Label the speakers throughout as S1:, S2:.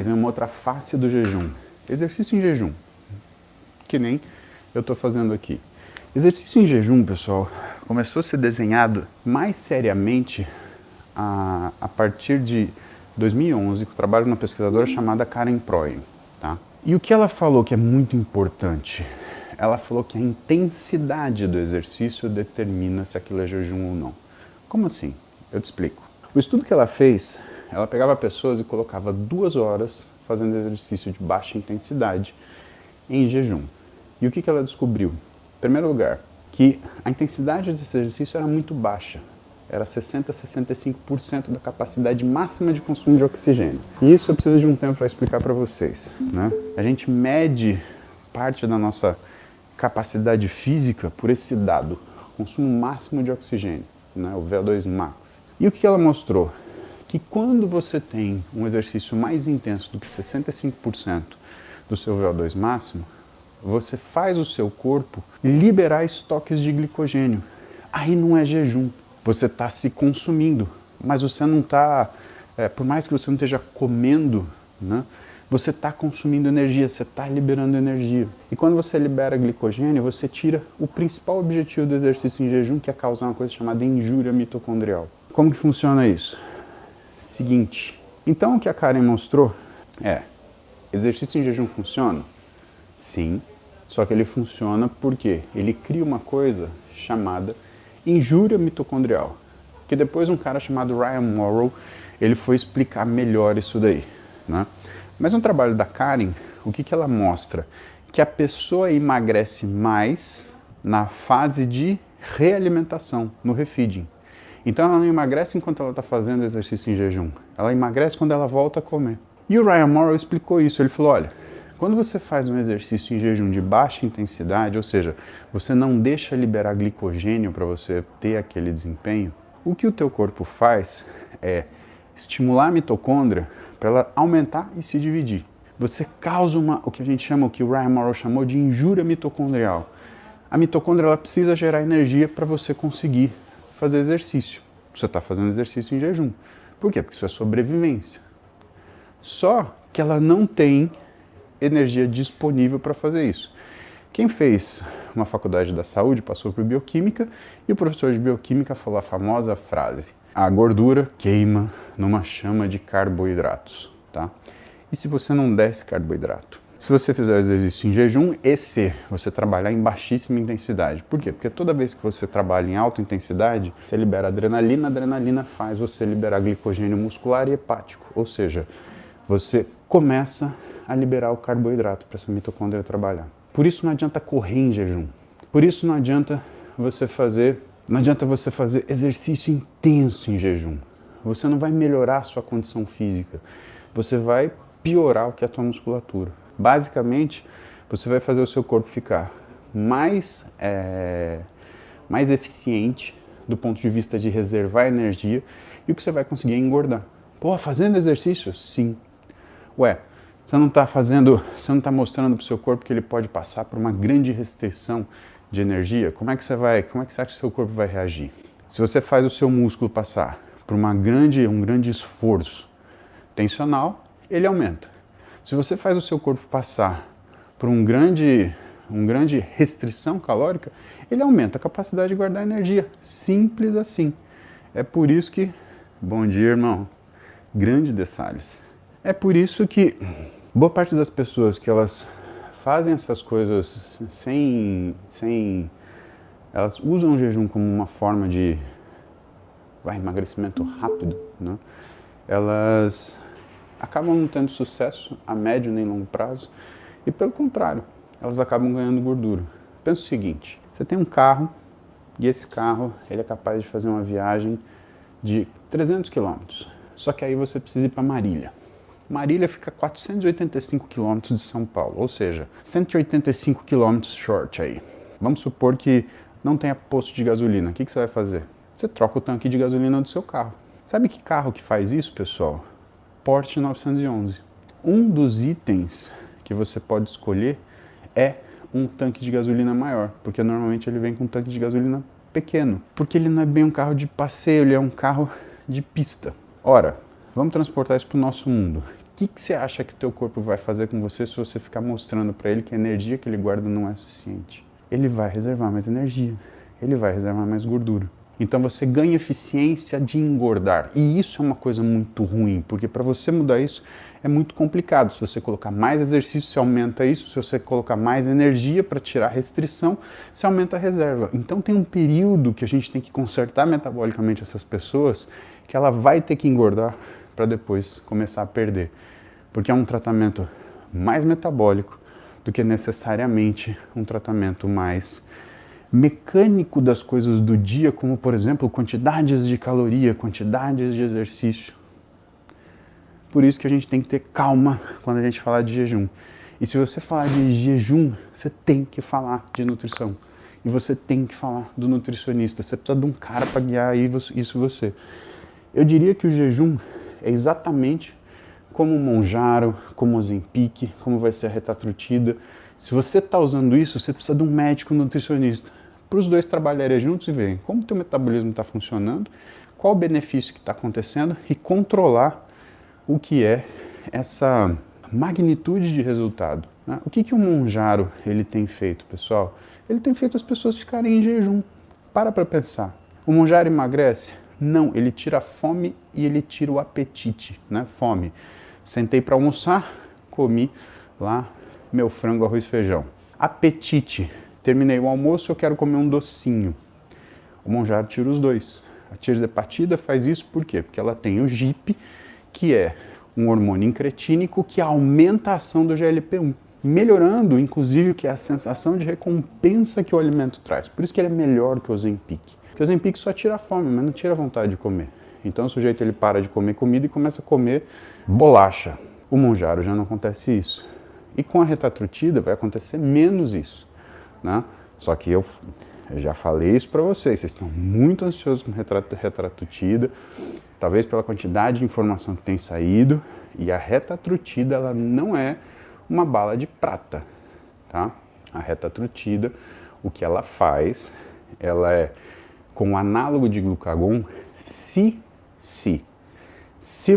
S1: vem uma outra face do jejum. Exercício em jejum, que nem eu estou fazendo aqui. Exercício em jejum, pessoal, começou a ser desenhado mais seriamente a partir de 2011, com o trabalho de uma pesquisadora chamada Karen Proien. Tá? E o que ela falou que é muito importante? Ela falou que a intensidade do exercício determina se aquilo é jejum ou não. Como assim? Eu te explico. O estudo que ela fez, ela pegava pessoas e colocava 2 horas fazendo exercício de baixa intensidade em jejum. E o que ela descobriu? Em primeiro lugar, que a intensidade desse exercício era muito baixa. Era 60% a 65% da capacidade máxima de consumo de oxigênio. E isso eu preciso de um tempo para explicar para vocês. Né? A gente mede parte da nossa capacidade física por esse dado, consumo máximo de oxigênio, né? O VO2 max. E o que ela mostrou? Que quando você tem um exercício mais intenso do que 65% do seu VO2 máximo, você faz o seu corpo liberar estoques de glicogênio. Aí não é jejum. Você está se consumindo, mas você não está, por mais que você não esteja comendo, né, você está consumindo energia, você está liberando energia. E quando você libera glicogênio, você tira o principal objetivo do exercício em jejum, que é causar uma coisa chamada injúria mitocondrial. Como que funciona isso? Seguinte, então o que a Karen mostrou é, exercício em jejum funciona? Sim, só que ele funciona porque ele cria uma coisa chamada injúria mitocondrial, que depois um cara chamado Ryan Morrow, ele foi explicar melhor isso daí, né? Mas no trabalho da Karen, o que ela mostra? Que a pessoa emagrece mais na fase de realimentação, no refeeding. Então ela não emagrece enquanto ela está fazendo exercício em jejum, ela emagrece quando ela volta a comer. E o Ryan Morrow explicou isso, ele falou, olha, quando você faz um exercício em jejum de baixa intensidade, ou seja, você não deixa liberar glicogênio para você ter aquele desempenho, o que o teu corpo faz é estimular a mitocôndria para ela aumentar e se dividir. Você causa o que a gente chama, o que o Ryan Morrow chamou de injúria mitocondrial. A mitocôndria ela precisa gerar energia para você conseguir fazer exercício. Você está fazendo exercício em jejum. Por quê? Porque isso é sobrevivência. Só que ela não tem energia disponível para fazer isso. Quem fez uma faculdade da saúde passou por bioquímica e o professor de bioquímica falou a famosa frase: a gordura queima numa chama de carboidratos, tá? E se você não der esse carboidrato? Se você fizer o exercício em jejum e se você trabalhar em baixíssima intensidade. Por quê? Porque toda vez que você trabalha em alta intensidade, você libera adrenalina, a adrenalina faz você liberar glicogênio muscular e hepático, ou seja, você começa a liberar o carboidrato para essa mitocôndria trabalhar. Por isso não adianta correr em jejum. Por isso não adianta você fazer exercício intenso em jejum. Você não vai melhorar a sua condição física. Você vai piorar o que é a tua musculatura. Basicamente, você vai fazer o seu corpo ficar mais eficiente do ponto de vista de reservar energia e o que você vai conseguir é engordar. Pô, fazendo exercício? Sim. Ué, você não está mostrando para o seu corpo que ele pode passar por uma grande restrição de energia? Como é que você acha que o seu corpo vai reagir? Se você faz o seu músculo passar por um grande esforço tensional, ele aumenta. Se você faz o seu corpo passar por uma grande restrição calórica, ele aumenta a capacidade de guardar energia. Simples assim. É por isso que... Bom dia, irmão. Grande de Salles. É por isso que boa parte das pessoas que elas fazem essas coisas elas usam o jejum como uma forma de emagrecimento rápido, né? Elas acabam não tendo sucesso a médio nem longo prazo e, pelo contrário, elas acabam ganhando gordura. Pensa o seguinte, você tem um carro e esse carro ele é capaz de fazer uma viagem de 300 quilômetros, só que aí você precisa ir para Marília. Marília fica a 485 quilômetros de São Paulo, ou seja, 185 quilômetros short aí. Vamos supor que não tenha posto de gasolina. O que você vai fazer? Você troca o tanque de gasolina do seu carro. Sabe que carro que faz isso, pessoal? Porsche 911. Um dos itens que você pode escolher é um tanque de gasolina maior, porque normalmente ele vem com um tanque de gasolina pequeno, porque ele não é bem um carro de passeio, ele é um carro de pista. Ora, vamos transportar isso para o nosso mundo. que você acha que o teu corpo vai fazer com você se você ficar mostrando para ele que a energia que ele guarda não é suficiente? Ele vai reservar mais energia, ele vai reservar mais gordura. Então você ganha eficiência de engordar. E isso é uma coisa muito ruim, porque para você mudar isso é muito complicado. Se você colocar mais exercício, você aumenta isso. Se você colocar mais energia para tirar a restrição, você aumenta a reserva. Então tem um período que a gente tem que consertar metabolicamente essas pessoas, que ela vai ter que engordar para depois começar a perder. Porque é um tratamento mais metabólico do que necessariamente um tratamento mais mecânico das coisas do dia, como, por exemplo, quantidades de caloria, quantidades de exercício. Por isso que a gente tem que ter calma quando a gente falar de jejum. E se você falar de jejum, você tem que falar de nutrição. E você tem que falar do nutricionista. Você precisa de um cara para guiar isso você. Eu diria que o jejum é exatamente como o Monjaro, como o Ozempic, como vai ser a retatrutida. Se você está usando isso, você precisa de um médico nutricionista, para os dois trabalharem juntos e verem como o teu metabolismo está funcionando, qual o benefício que está acontecendo e controlar o que é essa magnitude de resultado. Né? O que o Monjaro ele tem feito, pessoal? Ele tem feito as pessoas ficarem em jejum. Para pensar. O Monjaro emagrece? Não, ele tira a fome e ele tira o apetite, né? Fome. Sentei para almoçar, comi lá meu frango, arroz e feijão. Apetite. Terminei o almoço, eu quero comer um docinho. O Monjaro tira os dois. A tirzepatida faz isso por quê? Porque ela tem o GIP, que é um hormônio incretínico que aumenta a ação do GLP-1, melhorando, inclusive, que é a sensação de recompensa que o alimento traz. Por isso que ele é melhor que o Ozempic. Porque o Ozempic só tira a fome, mas não tira a vontade de comer. Então o sujeito ele para de comer comida e começa a comer bolacha. O Monjaro já não acontece isso. E com a retatrutida vai acontecer menos isso, né? Só que eu já falei isso para vocês estão muito ansiosos com retatrutida, talvez pela quantidade de informação que tem saído, e a retatrutida ela não é uma bala de prata, tá? A retatrutida, o que ela faz, ela é com o análogo de glucagon, se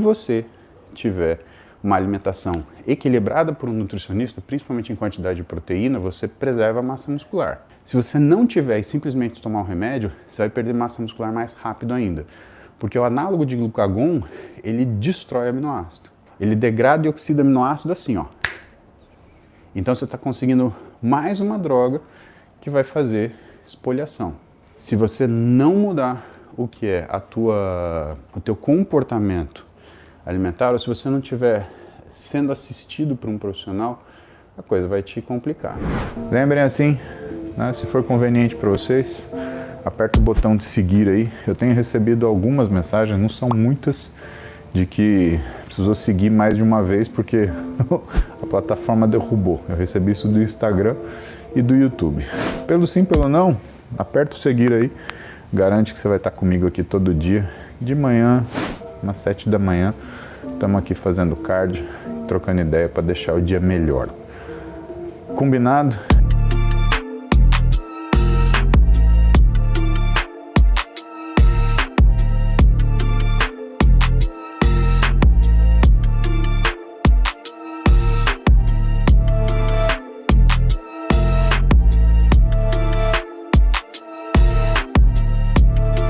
S1: você tiver uma alimentação equilibrada por um nutricionista, principalmente em quantidade de proteína, você preserva a massa muscular. Se você não tiver e simplesmente tomar o remédio, você vai perder massa muscular mais rápido ainda. Porque o análogo de glucagon, ele destrói aminoácido. Ele degrada e oxida aminoácido assim, ó. Então você está conseguindo mais uma droga que vai fazer espoliação. Se você não mudar o que é o teu comportamento alimentar, ou se você não estiver sendo assistido por um profissional, a coisa vai te complicar. Lembrem assim, né, se for conveniente para vocês, aperta o botão de seguir aí. Eu tenho recebido algumas mensagens, não são muitas, de que precisou seguir mais de uma vez porque a plataforma derrubou. Eu recebi isso do Instagram e do YouTube. Pelo sim, pelo não, aperta o seguir aí, garante que você vai estar comigo aqui todo dia, de manhã, às 7 da manhã. Estamos aqui fazendo cardio, trocando ideia para deixar o dia melhor. Combinado?